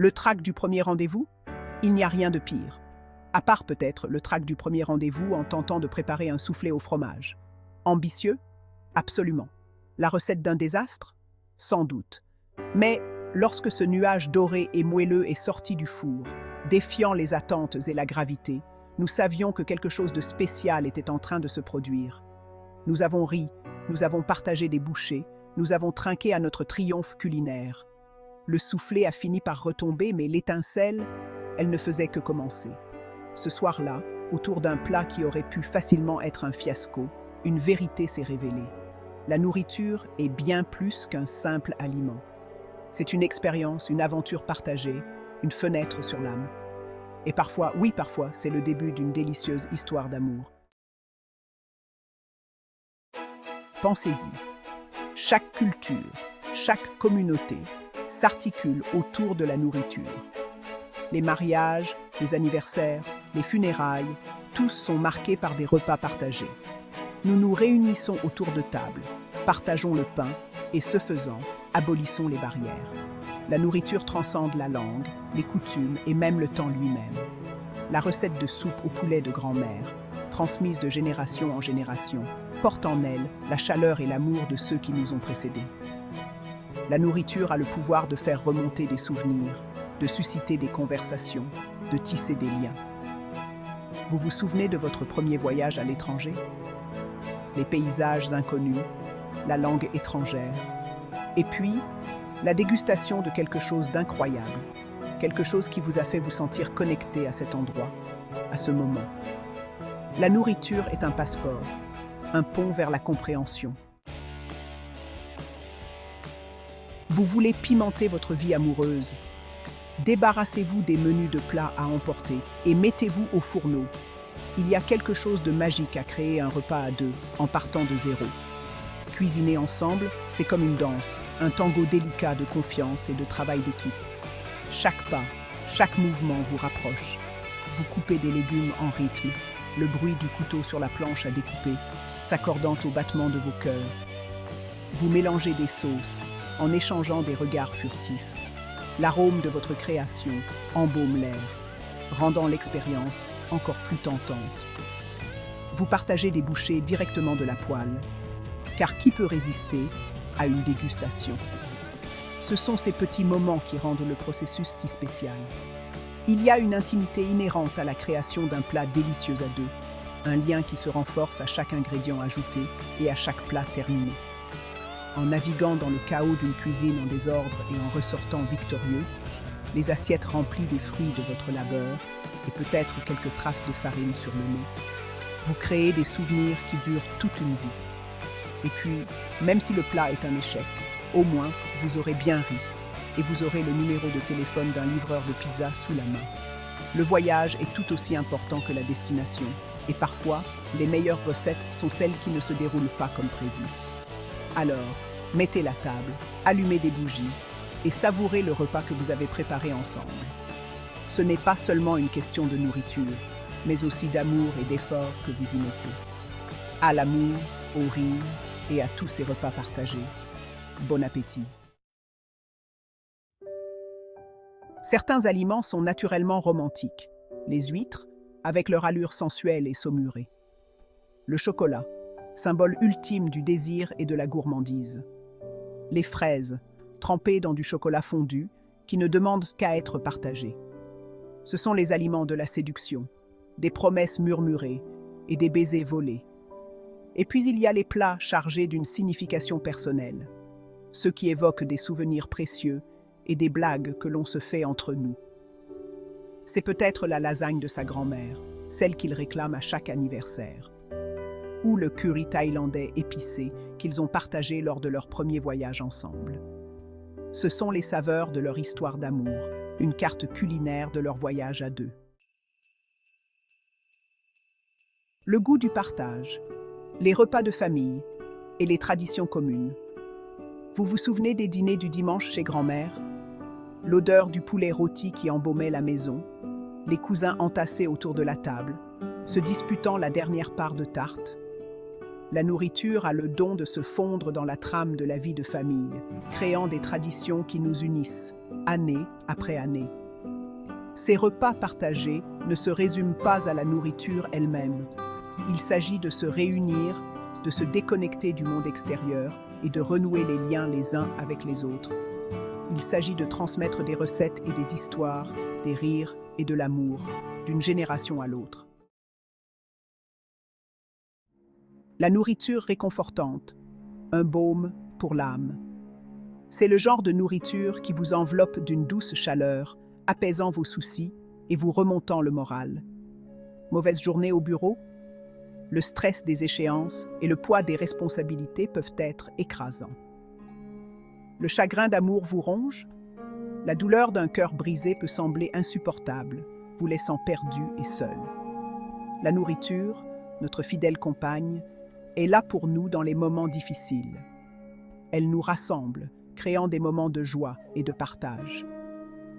Le trac du premier rendez-vous? Il n'y a rien de pire. À part peut-être le trac du premier rendez-vous en tentant de préparer un soufflé au fromage. Ambitieux? Absolument. La recette d'un désastre? Sans doute. Mais lorsque ce nuage doré et moelleux est sorti du four, défiant les attentes et la gravité, nous savions que quelque chose de spécial était en train de se produire. Nous avons ri, nous avons partagé des bouchées, nous avons trinqué à notre triomphe culinaire. Le soufflet a fini par retomber, mais l'étincelle, elle ne faisait que commencer. Ce soir-là, autour d'un plat qui aurait pu facilement être un fiasco, une vérité s'est révélée. La nourriture est bien plus qu'un simple aliment. C'est une expérience, une aventure partagée, une fenêtre sur l'âme. Et parfois, oui parfois, c'est le début d'une délicieuse histoire d'amour. Pensez-y. Chaque culture, chaque communauté s'articule autour de la nourriture. Les mariages, les anniversaires, les funérailles, tous sont marqués par des repas partagés. Nous nous réunissons autour de table, partageons le pain et, ce faisant, abolissons les barrières. La nourriture transcende la langue, les coutumes et même le temps lui-même. La recette de soupe au poulet de grand-mère, transmise de génération en génération, porte en elle la chaleur et l'amour de ceux qui nous ont précédés. La nourriture a le pouvoir de faire remonter des souvenirs, de susciter des conversations, de tisser des liens. Vous vous souvenez de votre premier voyage à l'étranger? Les paysages inconnus, la langue étrangère, et puis la dégustation de quelque chose d'incroyable, quelque chose qui vous a fait vous sentir connecté à cet endroit, à ce moment. La nourriture est un passeport, un pont vers la compréhension. Vous voulez pimenter votre vie amoureuse? Débarrassez-vous des menus de plats à emporter et mettez-vous au fourneau. Il y a quelque chose de magique à créer un repas à deux, en partant de zéro. Cuisiner ensemble, c'est comme une danse, un tango délicat de confiance et de travail d'équipe. Chaque pas, chaque mouvement vous rapproche. Vous coupez des légumes en rythme, le bruit du couteau sur la planche à découper, s'accordant au battement de vos cœurs. Vous mélangez des sauces, en échangeant des regards furtifs. L'arôme de votre création embaume l'air, rendant l'expérience encore plus tentante. Vous partagez des bouchées directement de la poêle, car qui peut résister à une dégustation? Ce sont ces petits moments qui rendent le processus si spécial. Il y a une intimité inhérente à la création d'un plat délicieux à deux, un lien qui se renforce à chaque ingrédient ajouté et à chaque plat terminé. En naviguant dans le chaos d'une cuisine en désordre et en ressortant victorieux, les assiettes remplies des fruits de votre labeur et peut-être quelques traces de farine sur le nez, vous créez des souvenirs qui durent toute une vie. Et puis, même si le plat est un échec, au moins vous aurez bien ri et vous aurez le numéro de téléphone d'un livreur de pizza sous la main. Le voyage est tout aussi important que la destination et parfois, les meilleures recettes sont celles qui ne se déroulent pas comme prévu. Alors, mettez la table, allumez des bougies et savourez le repas que vous avez préparé ensemble. Ce n'est pas seulement une question de nourriture, mais aussi d'amour et d'effort que vous y mettez. À l'amour, au rire et à tous ces repas partagés. Bon appétit! Certains aliments sont naturellement romantiques. Les huîtres, avec leur allure sensuelle et saumurée. Le chocolat, symbole ultime du désir et de la gourmandise. Les fraises, trempées dans du chocolat fondu, qui ne demandent qu'à être partagées. Ce sont les aliments de la séduction, des promesses murmurées et des baisers volés. Et puis il y a les plats chargés d'une signification personnelle, ceux qui évoquent des souvenirs précieux et des blagues que l'on se fait entre nous. C'est peut-être la lasagne de sa grand-mère, celle qu'il réclame à chaque anniversaire, ou le curry thaïlandais épicé qu'ils ont partagé lors de leur premier voyage ensemble. Ce sont les saveurs de leur histoire d'amour, une carte culinaire de leur voyage à deux. Le goût du partage, les repas de famille et les traditions communes. Vous vous souvenez des dîners du dimanche chez grand-mère? L'odeur du poulet rôti qui embaumait la maison, les cousins entassés autour de la table, se disputant la dernière part de tarte. La nourriture a le don de se fondre dans la trame de la vie de famille, créant des traditions qui nous unissent, année après année. Ces repas partagés ne se résument pas à la nourriture elle-même. Il s'agit de se réunir, de se déconnecter du monde extérieur et de renouer les liens les uns avec les autres. Il s'agit de transmettre des recettes et des histoires, des rires et de l'amour, d'une génération à l'autre. La nourriture réconfortante, un baume pour l'âme. C'est le genre de nourriture qui vous enveloppe d'une douce chaleur, apaisant vos soucis et vous remontant le moral. Mauvaise journée au bureau? Le stress des échéances et le poids des responsabilités peuvent être écrasants. Le chagrin d'amour vous ronge? La douleur d'un cœur brisé peut sembler insupportable, vous laissant perdu et seul. La nourriture, notre fidèle compagne, est là pour nous dans les moments difficiles. Elle nous rassemble, créant des moments de joie et de partage.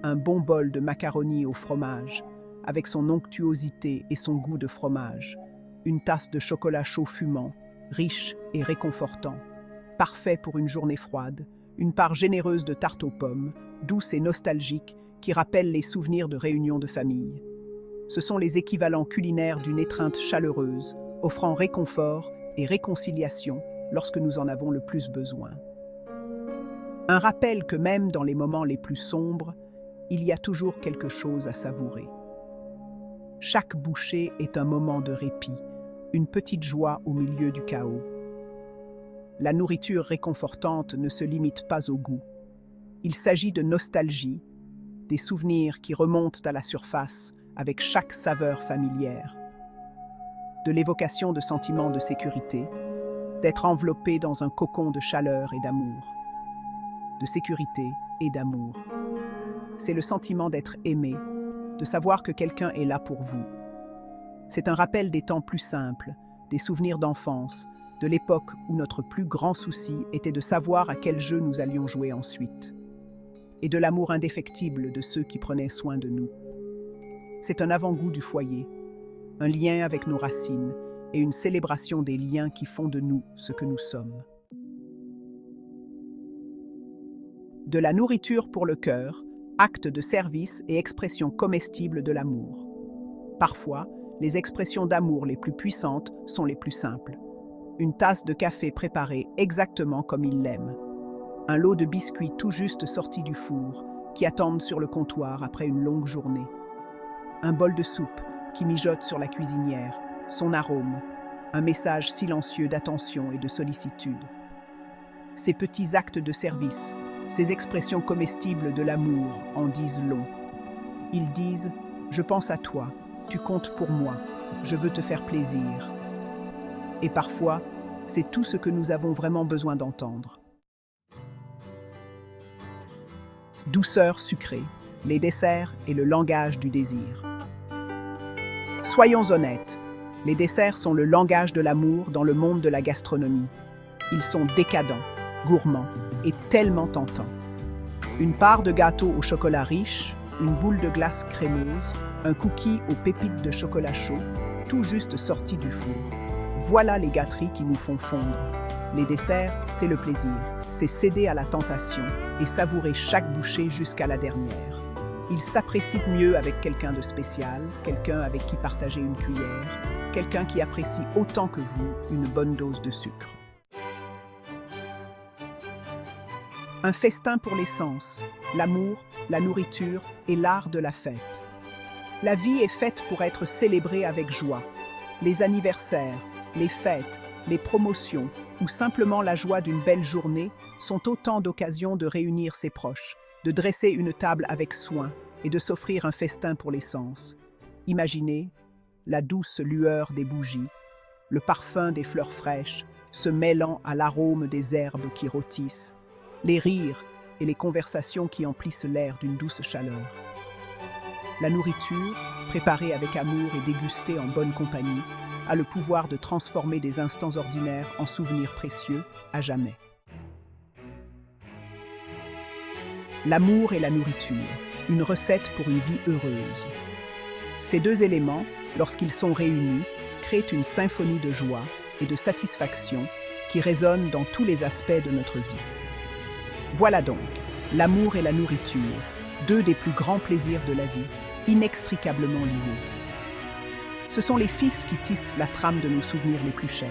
Un bon bol de macaroni au fromage, avec son onctuosité et son goût de fromage. Une tasse de chocolat chaud fumant, riche et réconfortant. Parfait pour une journée froide. Une part généreuse de tarte aux pommes, douce et nostalgique, qui rappelle les souvenirs de réunions de famille. Ce sont les équivalents culinaires d'une étreinte chaleureuse, offrant réconfort et réconciliation lorsque nous en avons le plus besoin. Un rappel que même dans les moments les plus sombres, il y a toujours quelque chose à savourer. Chaque bouchée est un moment de répit, une petite joie au milieu du chaos. La nourriture réconfortante ne se limite pas au goût. Il s'agit de nostalgie, des souvenirs qui remontent à la surface avec chaque saveur familière. De l'évocation de sentiments de sécurité, d'être enveloppé dans un cocon de chaleur et d'amour. De sécurité et d'amour. C'est le sentiment d'être aimé, de savoir que quelqu'un est là pour vous. C'est un rappel des temps plus simples, des souvenirs d'enfance, de l'époque où notre plus grand souci était de savoir à quel jeu nous allions jouer ensuite, et de l'amour indéfectible de ceux qui prenaient soin de nous. C'est un avant-goût du foyer, un lien avec nos racines et une célébration des liens qui font de nous ce que nous sommes. De la nourriture pour le cœur, acte de service et expression comestible de l'amour. Parfois, les expressions d'amour les plus puissantes sont les plus simples. Une tasse de café préparée exactement comme il l'aime. Un lot de biscuits tout juste sortis du four, qui attendent sur le comptoir après une longue journée. Un bol de soupe qui mijote sur la cuisinière, son arôme, un message silencieux d'attention et de sollicitude. Ces petits actes de service, ces expressions comestibles de l'amour en disent long. Ils disent « Je pense à toi, tu comptes pour moi, je veux te faire plaisir ». Et parfois, c'est tout ce que nous avons vraiment besoin d'entendre. Douceur sucrée, les desserts et le langage du désir. Soyons honnêtes, les desserts sont le langage de l'amour dans le monde de la gastronomie. Ils sont décadents, gourmands et tellement tentants. Une part de gâteau au chocolat riche, une boule de glace crémeuse, un cookie aux pépites de chocolat chaud, tout juste sorti du four. Voilà les gâteries qui nous font fondre. Les desserts, c'est le plaisir. C'est céder à la tentation et savourer chaque bouchée jusqu'à la dernière. Ils s'apprécient mieux avec quelqu'un de spécial, quelqu'un avec qui partager une cuillère, quelqu'un qui apprécie autant que vous une bonne dose de sucre. Un festin pour les sens, l'amour, la nourriture et l'art de la fête. La vie est faite pour être célébrée avec joie. Les anniversaires, les fêtes, les promotions ou simplement la joie d'une belle journée sont autant d'occasions de réunir ses proches, de dresser une table avec soin et de s'offrir un festin pour les sens. Imaginez la douce lueur des bougies, le parfum des fleurs fraîches se mêlant à l'arôme des herbes qui rôtissent, les rires et les conversations qui emplissent l'air d'une douce chaleur. La nourriture, préparée avec amour et dégustée en bonne compagnie, a le pouvoir de transformer des instants ordinaires en souvenirs précieux à jamais. L'amour et la nourriture, une recette pour une vie heureuse. Ces deux éléments, lorsqu'ils sont réunis, créent une symphonie de joie et de satisfaction qui résonne dans tous les aspects de notre vie. Voilà donc, L'amour et la nourriture, deux des plus grands plaisirs de la vie, inextricablement liés. Ce sont les fils qui tissent la trame de nos souvenirs les plus chers.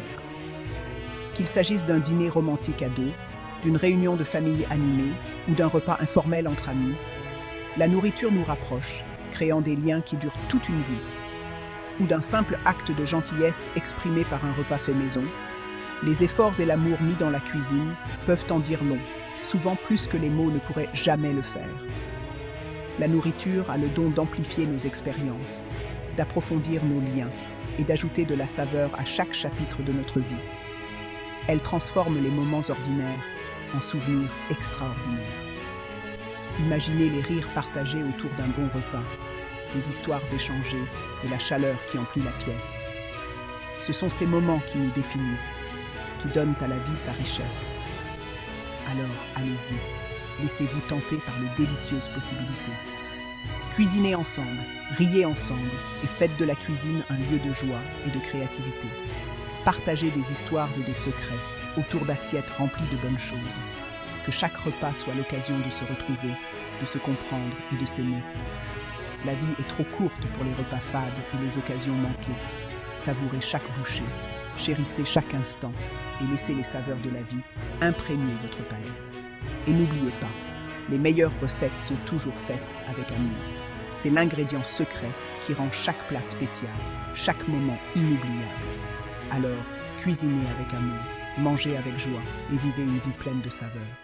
Qu'il s'agisse d'un dîner romantique à deux, d'une réunion de famille animée ou d'un repas informel entre amis, la nourriture nous rapproche, créant des liens qui durent toute une vie. Ou d'un simple acte de gentillesse exprimé par un repas fait maison, les efforts et l'amour mis dans la cuisine peuvent en dire long, souvent plus que les mots ne pourraient jamais le faire. La nourriture a le don d'amplifier nos expériences, d'approfondir nos liens et d'ajouter de la saveur à chaque chapitre de notre vie. Elle transforme les moments ordinaires en souvenirs extraordinaires. Imaginez les rires partagés autour d'un bon repas, les histoires échangées et la chaleur qui emplit la pièce. Ce sont ces moments qui nous définissent, qui donnent à la vie sa richesse. Alors, allez-y, laissez-vous tenter par les délicieuses possibilités. Cuisinez ensemble, riez ensemble et faites de la cuisine un lieu de joie et de créativité. Partagez des histoires et des secrets autour d'assiettes remplies de bonnes choses. Que chaque repas soit l'occasion de se retrouver, de se comprendre et de s'aimer. La vie est trop courte pour les repas fades et les occasions manquées. Savourez chaque bouchée, chérissez chaque instant et laissez les saveurs de la vie imprégner votre palais. Et n'oubliez pas, les meilleures recettes sont toujours faites avec amour. C'est l'ingrédient secret qui rend chaque plat spécial, chaque moment inoubliable. Alors, cuisinez avec amour, mangez avec joie et vivez une vie pleine de saveurs.